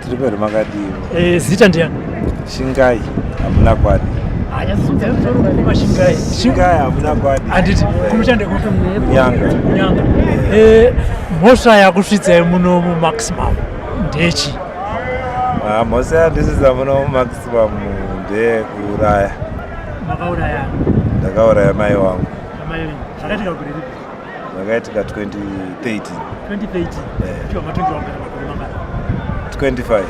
Triperi makadivi. Zita ndiani? Shingai hamuna kwadi. Ayasudza msoro kuma Shingai. Shingai hamuna kwadi. Anditi kumushande kuti Nyanga. Nyanga. Mhosva yakusvitsa muno mu maximum ndechi. Mhosva yandisvitsa muno mu maximum ndekuuraya. Makauraya? Ndakauraya mai wangu. Amai zvakaitika kuri ripi? Zvakaitika 2013. 2013? Chiwa matongerwa kupera makore mangana? 25.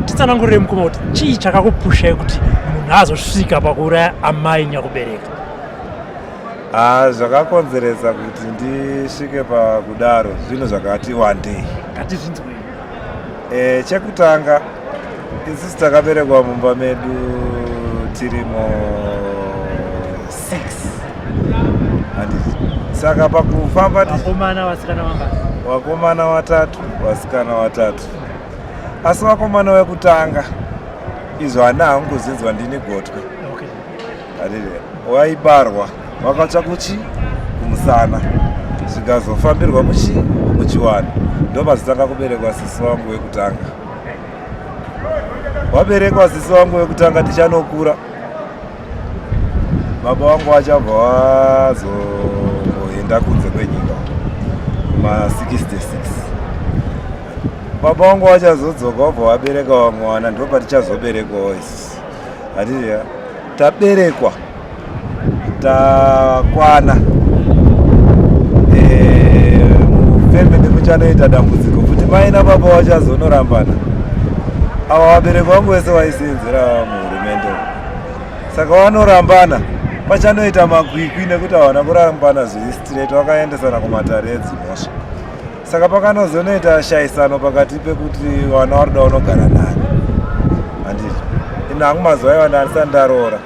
Titsanangurire mukoma kuti chii chakakupushai kuti munhu azosvika pakuuraya amai nyakubereka? Zvakakonzeresa kuti ndisvike pakudaro zvinhu zvakati wandei. Ngatizvinzwei. Chekutanga isusu takaberekwa mumba medu tirimo 6. Saka pakufamba vakomana vasikana vangani? Vakomana 3, vasikana 3. Asi vakomana vekutanga izvo hana hanguzinzwa ndini gotwe. Waibarwa wakatsva kuchi kumusana zvikazofambirwa muchiwana ndopazitanga kuberekwa sisi wangu wekutanga. Waberekwa sisi wangu wekutanga tichanokura baba wangu achabva wazoenda kunze kwenyika ma66. Baba wangu wachazodzoka wabva wabereka wamwe mwana ndopatichazoberekwawo isusu. Hatiya taberekwa takwana mufemini muchanoita dambudziko kuti mai nababa vachazonorambana. Ava vabereki vangu vese vaisenzera muhurumende, saka vanorambana vachanoita makwikwi nekuti havana kurambana zviri straight, vakaendesana kumatare edzimhosva. Saka pakanozonoita shayisano pakati pekuti vana varida unogara nani. Handiti ini hangu mazuva iwa ndandisati ndaroora.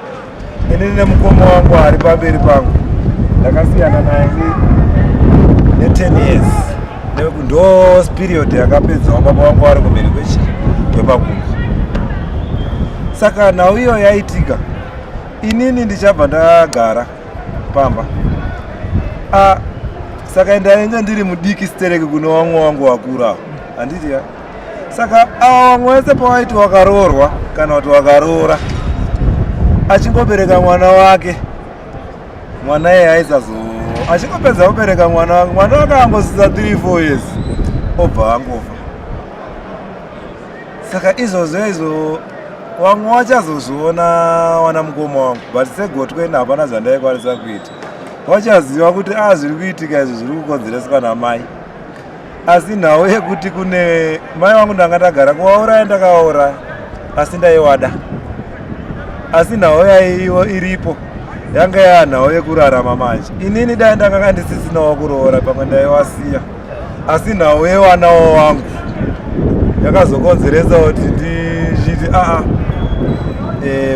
Ini nemukoma wangu ari pamberi pangu ndakasiyana naye ne10 years. Ndo period yakapedzawo baba wangu ari kumberi kwepakungwa. Saka nhau iyo yaitika, inini ndichabva ndagara pamba. Saka ndainge ndiri mudiki stereki kuno vamwe wangu wakurawo. Handiti ya. Saka ava vamwe vese pawaiti wakaroorwa kana kuti wakaroora achingobereka mwana wake, mwana yeye achingopedza kubereka mwana wake, mwana wake angosvitsa 3-4 years obva angofa. Saka izvozvo vamwe vachazozviona wana mukoma wangu, but segotwe hapana zvandaikwanisa kuita. Vachaziva kuti zviri kuitika izvi zviri kukonzereswa namai. Asi nhau yekuti kune mai wangu ndanga ndagara kuvauraya ndakauraya asi ndaiwada. Asi nhau yaiyo iripo yanga yanhau yekurarama manje. Inini dai ndanga ndisisinawo kuroora pamwe ndaivasiya, asi nhau yewanawo wangu yakazokonzeresa kuti ndizviti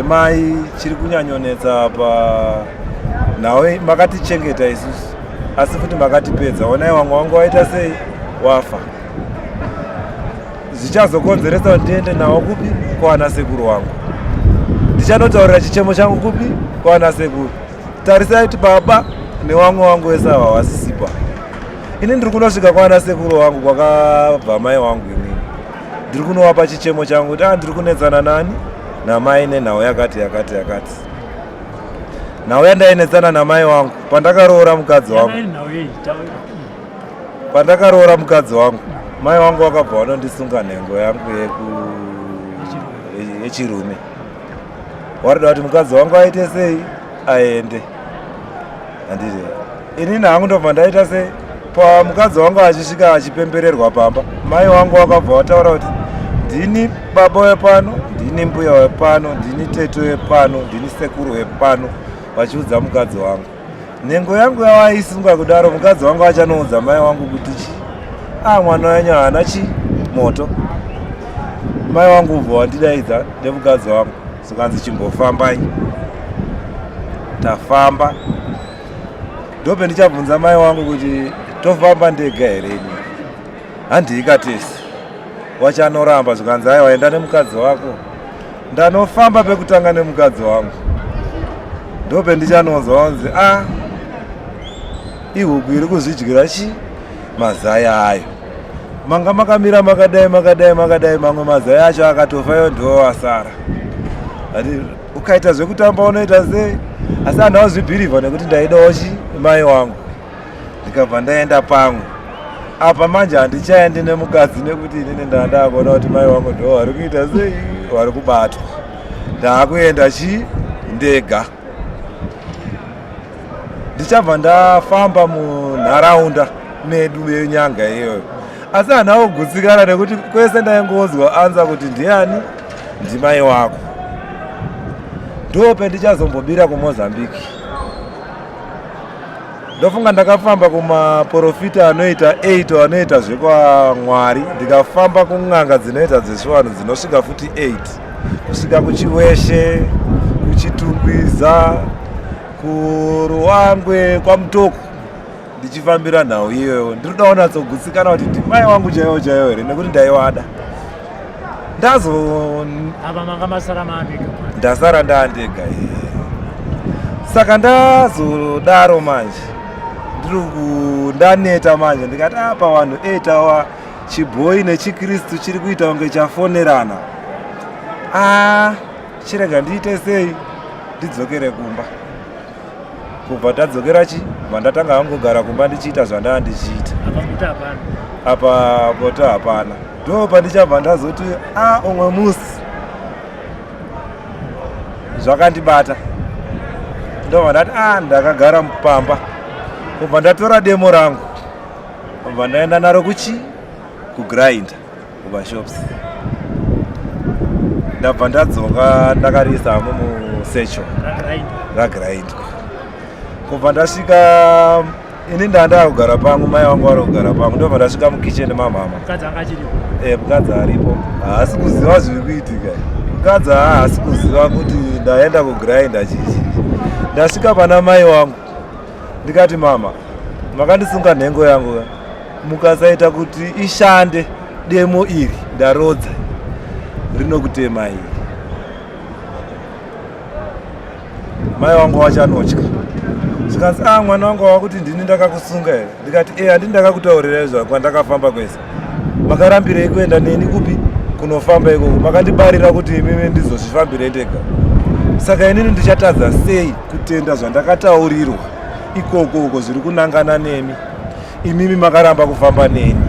mai chiri kunyanyonetsa apa nhau makatichengeta isusu asi futi makatipedza. Onai wamwe wangu waita sei wafa, zvichazokonzeresa kuti ndiende nawo kupi kwana sekuru wangu. Ndichanotaurira chichemo changu kupi kwana sekuru. Tarisai kuti baba newamwe wangu wese ava wasisipa. Ini ndiri kunosvika kwana sekuru wangu kwakabva mai wangu. Inini ndiri kunovapa chichemo changu kuti ndiri kunetsana nani namai nenhau yakati. Nhau yandainetsana namai wangu pandakaroora mukadzi wangu. Pandakaroora mukadzi wangu, mai wangu wakabva vanondisunga nhengo yangu yechirume. Warida kuti mukadzi wangu aite sei aende. Handiti inini hangu ndobva ndaita sei pamukadzi wangu achisvika achipembererwa pamba. Mai wangu wakabva wataura kuti ndini baba wepano, ndini mbuya wepano, ndini tete wepano, ndini sekuru wepano, vachiudza mukadzi wangu. Nhengo yangu yavaisunga kudaro, mukadzi wangu achanoudza mai wangu kuti mwana wenyu haana moto. Mai wangu ubva wandidaidza nemukadzi wangu sokanzi chimbofambai. Tafamba ndope ndichabvunza mai wangu kuti tofamba ndega here ini. Handikatesi wachanoramba zvikanzi aiwa enda nemukadzi wako. Ndanofamba pekutanga nemukadzi wangu ndope ndichanonzwa wanzi ihuku iri kuzvidyira mazai ayo. manga makamira makadai mamwe mazai acho akatofa, yo ndiwo asara. Ati ukaita zvekutamba unoita sei? Asi anhu auzvibhirivha nekuti ndaidawo mai wangu. Ndikabva ndaenda pamwe. Apa manje handichaendi nemukadzi nekuti inini ndanda kuona kuti mai wangu ndiwo vari kuita sei, vari kubatwa. Ndaakuenda ndega. Ndichabva ndafamba munharaunda medu menyanga iyoyo. Asi hanhu augutsikana nekuti kwese ndaingozwa anza kuti ndiani? Ndimai wako. Ndo pendichazombobira kuMozambique. Ndofunga ndakafamba kumaprofita anoita 8 anoita zvekwaMwari, ndikafamba kun'anga dzinoita zveshiwanu dzinosvika futi 8, kusvika kuChiweshe, kuChitungwiza, kuRuwangwe, kwaMutoko, ndichifambira nhau iyoyo. Ndinoda kunatsogutsikana kuti ndimai wangu chaiwo chaiwo here, nekuti ndaiwada. Apa manga masara mani ndasara ndandega. Saka ndazodaro manje ndaneta manje ndikati apa vanhu 8 awa chibhoyi nechikristu chiri kuita kunge chafonerana. Chirega ndiite sei? Ndidzokere kumba. Kubva tadzokera ndatanga hangogara kumba ndichiita zvandanga ndichiita. Apa bota hapana. Ndo pandichabva ndazoti umwe musi zvakandibata. Ndobva ndati ndakagara mupamba. Kubva ndatora demo rangu. Kubva ndaenda naro kugrind kumashops. Ndabva ndadzoka ndakariisa musecho ragrind. Kubva ndasvika ini ndanda kugara pangu, mai wangu vari kugara pangu. Ndobva ndasvika mukicheni mamama. Mukadzi aripo. Haasi kuziva zviri kuitika. Mukadzi haasi kuziva kuti ndaenda kugrinda chichi. Ndasvika pana mai wangu. Ndikati mama, makandisunga nhengo yangu. Mukasaita kuti ishande demo iri ndarodza rinokutemai. Mai wangu wachanotya. Zvikanzi mwana wangu wakuti ndini ndakakusunga here. Ndikati handini ndakakutaurira izvo kwandakafamba kwese. Makarambirei kuenda neni kupi? Kunofamba ikoko. Makandibarira kuti imimi ndizozvifambire ndega. Saka inini ndichatadza sei kutenda zvandakataurirwa ikoko zviri kunangana nemi? Imimi makaramba kufamba neni.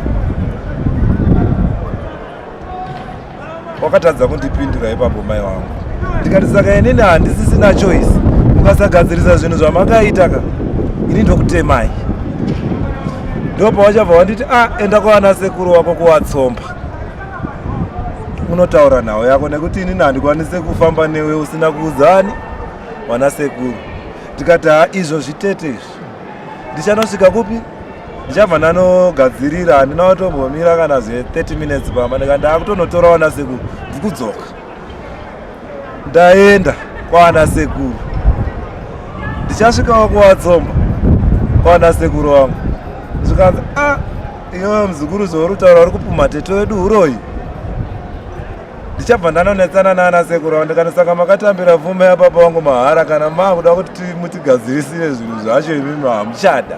Wakatadza kundipindura ipapo mai wangu. Ndikati saka inini handisisina choice. Mukasagadzirisa zvinhu zvamakaita ini ndokutemai. Ndopa wachabva wanditi enda kuvana sekuru wako kuvatsomba. Unotaura nhau yako nekuti inini handikwanise kufamba newe usina kuudzani vana sekuru. Ndikati izvo zvitete izvi. Ndichanosvika kupi? Ndichabva ndanogadzirira, handina kutombomira kana 30 minutes pamba. Ndikati ndakutonotora vana sekuru ndikudzoka. Ndaenda kwana sekuru. Ndichasvikawo kuvatsomba kwana sekuru wangu. Zvikanzi iwe muzukuru zvauritaura uri kupuma tete wedu YeHuroyi. Ndichabva ndanonetsana nana sekuru wangu. Ndikati saka makatambira pfuma yapapa wangu mahara kana makuda kuti mutigadzirisire zvinhu zvacho imimi hamuchada.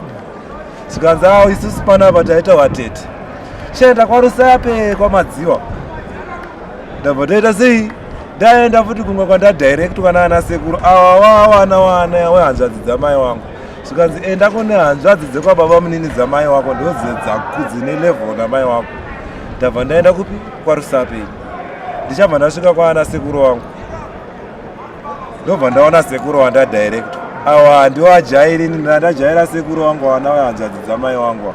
Zvikanzi isusu panapa taita watete. Chaenda kwaRusape kwamadziwa. Ndabva taita sei? Ndaenda futi kumwe kwandadirectwa nana sekuru awa wana wehanzvadzi dzamai wangu. Zvikanzi enda kune hanzvadzi dzekwababa munini dzamai wako dzine level namai wako. Ndabva ndaenda kupi? KwaRusape. Ndichabva ndasvika kwana sekuru wangu. Ndobva ndaona sekuru wandadirectwa. Awa handiwo ajairi, ndajaira sekuru wangu wana wehanzvadzi dzamai wangu.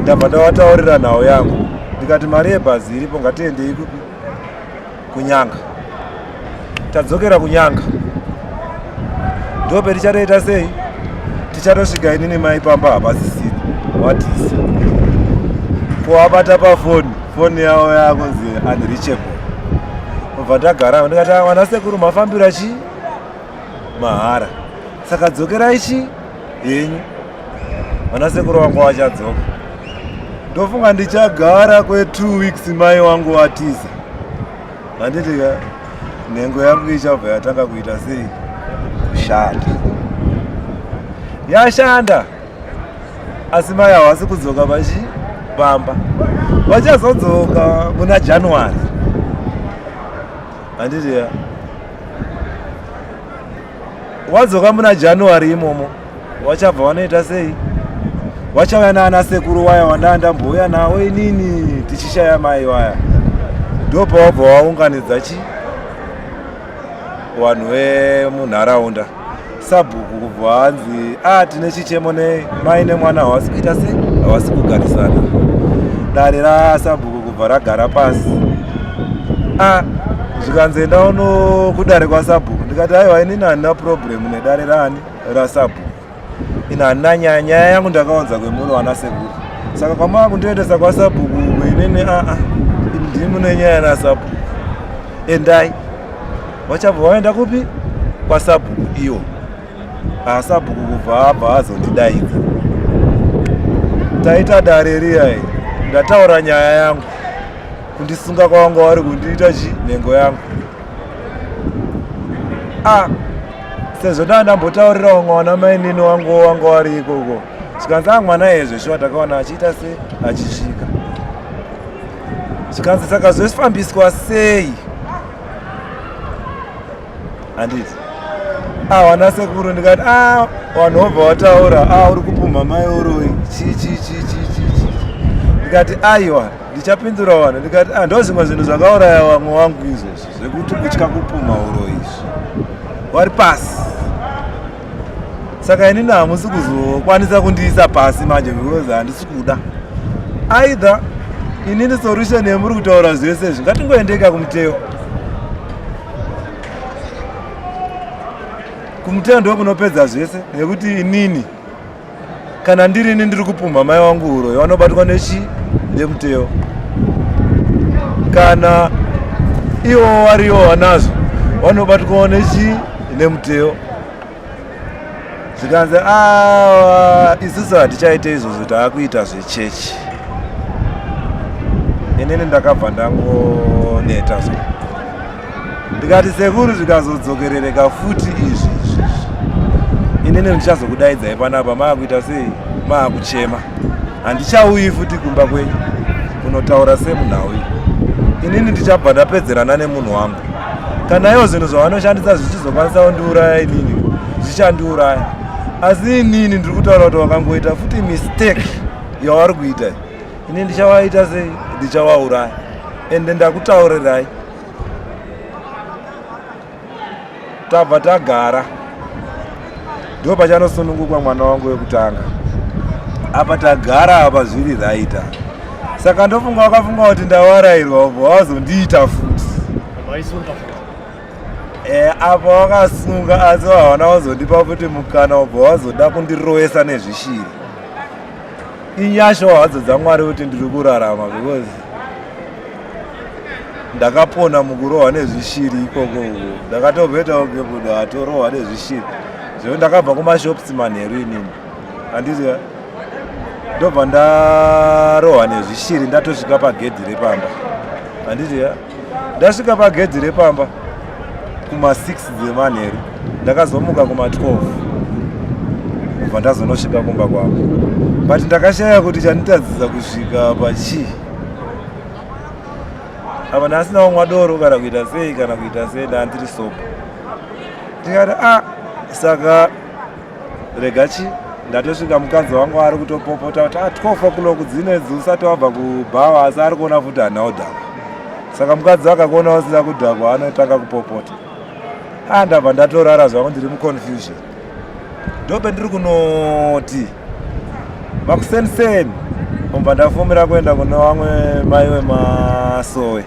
Ndabva ndavataurira nhau yangu. Ndikati mari yebhazi iripo, ngatiendei kupi? Kunyanga. Tadzokera kunyanga. Ndope tichatoita sei? Tichatosvika inini mai pamba hapasisina. Watisa. Kuwabata foni yavo yakunzi unreachable. Kubva ndagara ndikati vana sekuru mafambira mahara. Saka dzokerai henyu. Vana sekuru wangu vachadzoka. Ndofunga ndichagara 2 weeks mai wangu watiza. Handiti nhengo yangu ichabva yatanga kuita sei? Kushanda. Yashanda. Asi mai havasi kudzoka pamba vachazodzoka muna January handiti ya wadzoka muna January imomo wachabva wanoita sei wachauya naana sekuru waya wandandambouya nawo inini tichishaya mai waya ndopa wabva waunganidza vanhu vemunharaunda sabhuku kubva hanzi tine chichemo mai nemwana havasi kuita sei havasi kugarisana dare rasabhuku kubva ragara pasi zvikanzoenda uno kudare kwasabhuku ndikati aiwa inini handina problemu nedare raani rasabhuku ina handina nyaya yangu ndakaunza kwemuno wana sekuru saka kwamava kundoendesa kwasabhuku inini ndiri munenyaya nasabhuku endai wachabva waenda kupi kwasabhuku iwo sabhuku kubva abva azondidaidza taita dare riyai ndataura nyaya yangu kundisunga kwavanga vari kundiita nhengo yangu sezvo ndandambotaurirawo mwana mainini wanga wari ikoko zvikanzi mwana ezveshuwa takaona achiita sei achisvika zvikanzi saka zvosifambiswa sei handiti wana sekuru ndikati vanhu vobva wataura uri kupumha mayoroi ndikati aiwa ndichapindura vanhu ndikati ndo zvimwe zvinhu zvakauraya vamwe wangu izvozvo zvekuti kutya kupumha uro izvi wari pasi saka inini hamusi kuzokwanisa kundiisa pasi manje because handisi kuda either inini solution yemuri kutaura zvese izvi ngatingoendeka kumuteo kumuteo ndo kunopedza zvese nekuti inini kana ndirini ndiri kupumha mai wangu uroi vanobatwa nemuteo kana ivo variwo vanazvo vanobatwawo nemuteo zvikanzi isusu hatichaite izvozvo taakuita zvechechi inini ndakabva ndangoneta zvo ndikati sekuru zvikazodzokerereka futi izvi inini ndichazokudaidzai panapa maakuita sei maakuchema handichauyi futi kumba kwenyu kunotaura semunhau inini ndichabva ndapedzerana nemunhu wangu kana ivo zvinhu zvavanoshandisa zvichizokwanisa kundiuraya inini zvichandiuraya asi inini ndiri kutaura kuti vakangoita futi mistake yavari kuita inini ndichavaita sei ndichavauraya ende ndakutaurirai tabva tagara ndo pachanosunungukwa mwana wangu wekutanga apa tagara apa zviri raita saka ndofunga wakafunga kuti ndawarairwa ubva wazondiita futi apa wakasunga asi wavana wazondipa futi mukana ubva wazoda kundirowesa nezvishiri inyasha hadzo dzamwari kuti ndiri kurarama because ndakapona mukurohwa nezvishiri ikoko ndakatobvetawo kebudo atorohwa nezvishiri zvo ndakabva kumashops manheru inini handiti ndobva ndarohwa nezvishiri ndatosvika pagedhi repamba handiti ndasvika pagedhi repamba kuma6 dzemanheru ndakazomuka kuma12 kubva ndazonosvika kumba kwangu but ndakashaya kuti chanditadzisa kusvika pachii apa ndasinawo mwadoro kana kuita sei ndandiri sopa ndikati saka rega ndatosvika mukadzi wangu ari kutopopota kuti 12 o'clock dzinedzi usati wabva kubhawa asi ari kuona futi hana udhakwa saka mukadzi akakuona usina kudhakwa anotanga kupopota ndabva ndatorara zvangu ndiri muconfusion ndope ndiri kunoti makuseni obva ndafumira kuenda kune vamwe mai vemasowe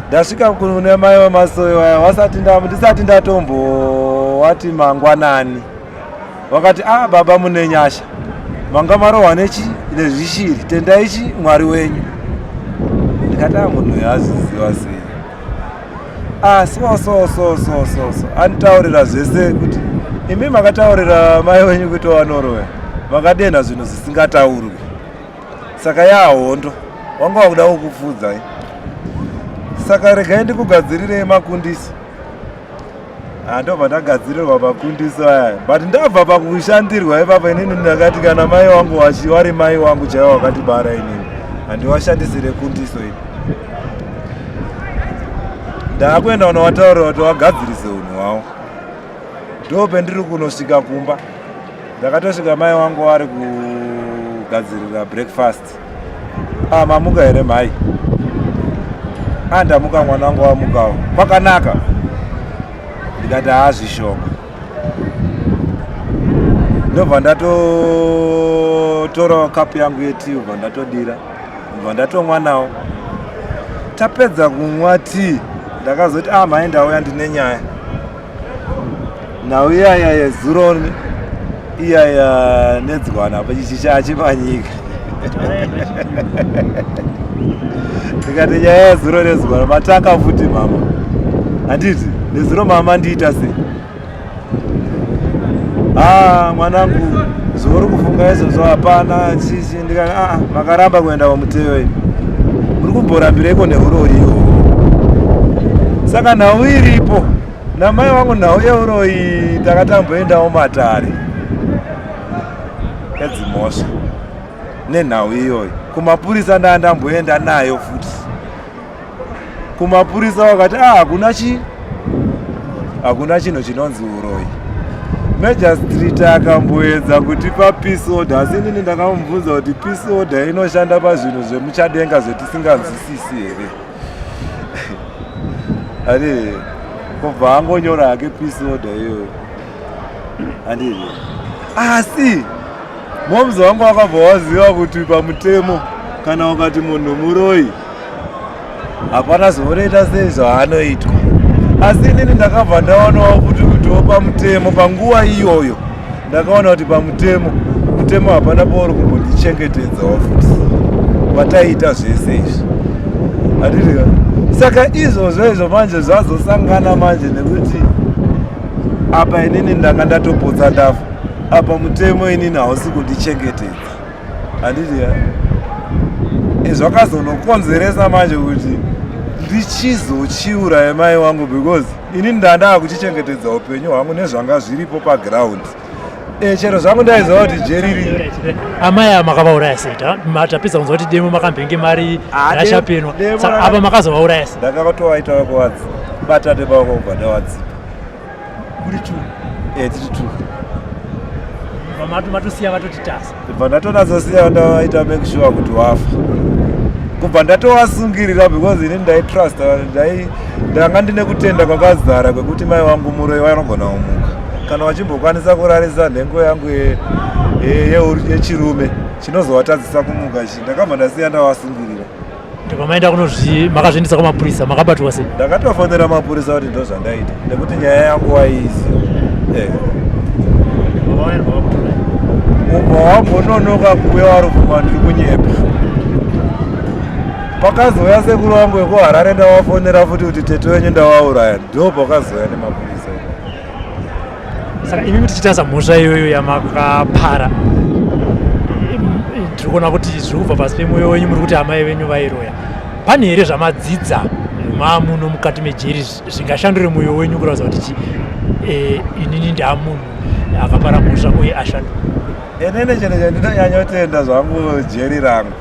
ndasvika kune mai vemasowe vaya ndisati ndatombowati mangwanani vakati baba mune nyasha manga marohwa nezvishiri tendaichi mwari wenyu ndikati munhu yaziziva sei so anitaurira zvese kuti imi makataurira mai wenyu kuti wanoroya makadenha zvinhu zvisingataurwi saka yahondo wanga wakuda kukupfudzai saka regai ndikugadzirirei makundisi ndobva ndagadzirirwa makundiso aya, but ndabva pakushandirwa ipapa inini ndakati kana mai wangu wari mai wangu chaiwo wakandibara inini handiwashandisire kundiso ini. Ndakuenda unowataurira kuti wagadzirise unhu hwawo. Ndopendiri kunosvika kumba. Ndakatosvika mai wangu wari kugadzirira breakfast. Mamuka here mai? Ndamuka mwana wangu wamukawo. Kwakanaka. Ndikati zvishonga. Ndobva ndatotora kapu yangu yetii ubva ndatodira. Ubva ndatomwa nawo. Tapedza kumwa tii. Ndakazoti mai ndauya ndine nyaya. Nhau iyaya yezuro iyaya nedzwana pachichicha chepanyika. Ndikati nyaya yezuro nedzwana mataka futi mama. Handiti nezuro mama ndiita sei? Mwanangu zuri kufunga izvozvo hapana chichi. Ndikati makaramba kuenda pamuteyo ini. Muri kumborambireiko neurori ihwohwo? Saka nhau iripo. Namai wangu nhau yeUroyi takatamboendawo matare edzimhosva nenhau iyoyi. Kumapurisa ndandamboenda nayo futi. Kumapurisa wakati hakuna chinhu chinonzi Uroyi. Magistrate akamboedza kutipa peace order, asi inini ndakamubvunza kuti peace order inoshanda pazvinhu zvemuchadenga zvetisinganzwisisi here. Handiti kubva angonyora hake peace order iyoyo. Handiti asi momzi wangu wakabva waziva kuti pamutemo kana ukati munhu muroyi hapana zvinoita sei zvaanoitwa. Asi inini ndakabva ndaonawo kuti kutiwo pamutemo panguva iyoyo ndakaona kuti pamutemo hapana pauri kumbondichengetedzawo futi wataita zvese izvi. Handiti saka izvozvo izvo manje zvazosangana manje nekuti apa inini ndanga ndatopotsa ndafa. Apa mutemo inini hausi kundichengetedza. Handiti zvakazonokonzeresa manje kuti ndichizochiuraya mai wangu because inini ndandaa kuchichengetedza upenyu hwangu nezvanga zviripo paground. Chero zvangu ndaiziva kuti jeriri. Amai makavauraya sei? Tapedza kunzwa kuti demo makambenge mari rashapenwa. Saka apa makazovauraya sei? Ndakatovaitawo kuwadzi. Batate bavo kubva ndawadzipa. Muri tu? Tiri tu. Matosiya vatoti tasa. Kubva ndatonazosiya ndavaita make sure kuti wafa. Kubva ndatovasungirira because inini ndaitrusta ndanga ndine kutenda kwakazara kwekuti mai wangu muroyi vanogona kumuka. Kana wachimbokwanisa kurarisa nhengo yangu yechirume chinozowatadzisa kumuka chi ndakabva ndasiya ndavasungirira. Ndopamaenda makazviendesa kumapurisa makabatwa sei? Ndakatofonera mapurisa kuti ndozvandaita nekuti nyaya yangu waiiziva. Umwe wambononoka kuuya waruvuma ndiri kunyepa. Pakazouya sekuru wangu wekuHarare ndavafonera futi kuti tete wenyu ndavauraya. Ndo pakazouya nemapurisa. Saka imi tichitaza mhosva iyoyo yamakapara, tiri kuona kuti zviri kubva pasi pemwoyo wenyu muri kuti amai venyu vairoya. Pane here zvamadzidza maamuno mukati mejeri zvingashandure mwoyo wenyu kuratidza kuti inini ndaamunhu akapara mhosva uye ashandura? Inini chinhu chandinonyanya kutenda zvangu jeri rangu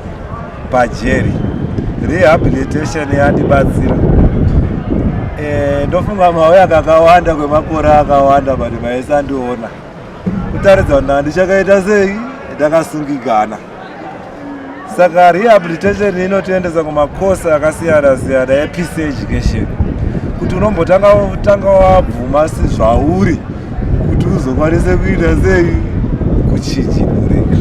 pajeri Rehabilitation yandibatsira. Ndofunga mauya kakawanda kwemakore akawanda but maisandiona. Kutaridza kuti handichakaita sei ndakasungikana. Saka rehabilitation inotoendesa kumakosi akasiyana-siyana epeace education. Kuti unombotanga wabvuma zvauri kuti uzokwanise kuita sei kuchinjimurika.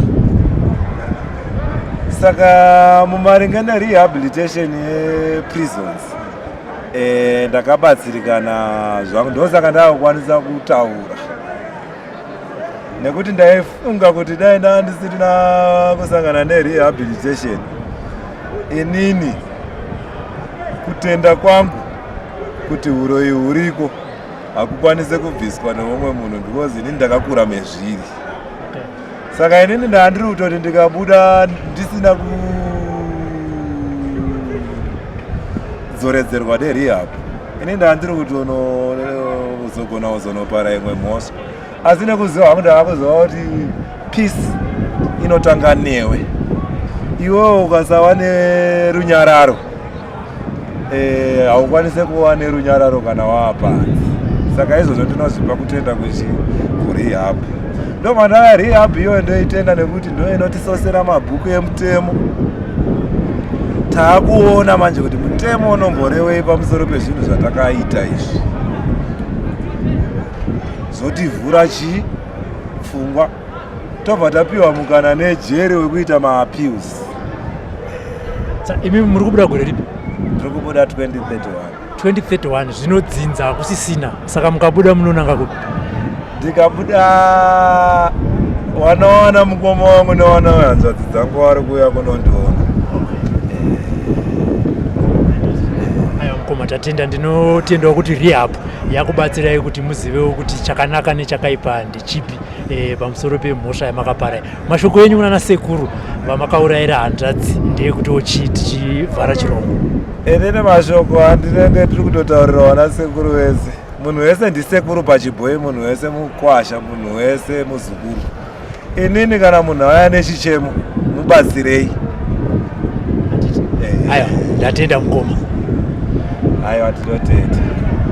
Saka mumaringe nerehabilitation prisons ndakabatsirikana zvangu, ndosaka ndakukwanisa kutaura nekuti ndaifunga kuti dai ndisina kusangana nerehabilitation inini kutenda kwangu kuti uroyi huriko hakukwanise kubviswa neumwe munhu because inini ndakakura mezviri. Saka inini ndandiri kutoti ndikabuda ndisina kudzoredzerwa nerehab ini ndandiri kuti uzogona kuzonopara imwe mhosva, asi nekuziva hangu ndavakuziva kuti peace inotanga newe. Iwewe ukasava nerunyararo haukwanise kuva nerunyararo kana wapanzi. Saka izvozvo ndinozvipa kutenda kurehab. Ndo mandaya rehab iyoyo ndoitenda nekuti ndo inotisosera mabhuku emutemo. Taakuona manje kuti mutemo unomborewei pamusoro pezvinhu zvatakaita izvi. Zotivhura pfungwa. Tobva tapiwa mukana nejeri wekuita maappeals. Imi muri kubuda gore ripi? Tiri kubuda 2031. 2031 zvinodzinza kusisina, saka mukabuda munonanga kupi? Ndikabuda wanawana mukoma wangu newana wehanzvadzi dzangu vari kuuya kunondiona. Aiwa mukoma, tatenda. Ndinotendawo kuti rehab yakubatsirai kuti muzivewo kuti chakanaka nechakaipa ndechipi pamusoro pemhosva yamakapara. Mashoko enyu nana sekuru vamakaurayira hanzvadzi ndeyekutiwo tichivhara chiromo. Inini mashoko handinenge tiri kutotaurira wana sekuru vese. Munhu wese ndisekuru pachibhoyi, munhu wese mukwasha, munhu wese muzukuru. Inini kana munhu auya nechichemo mubatsirei. Aiwa, ndatenda mukoma. Aiwa, tinotenda.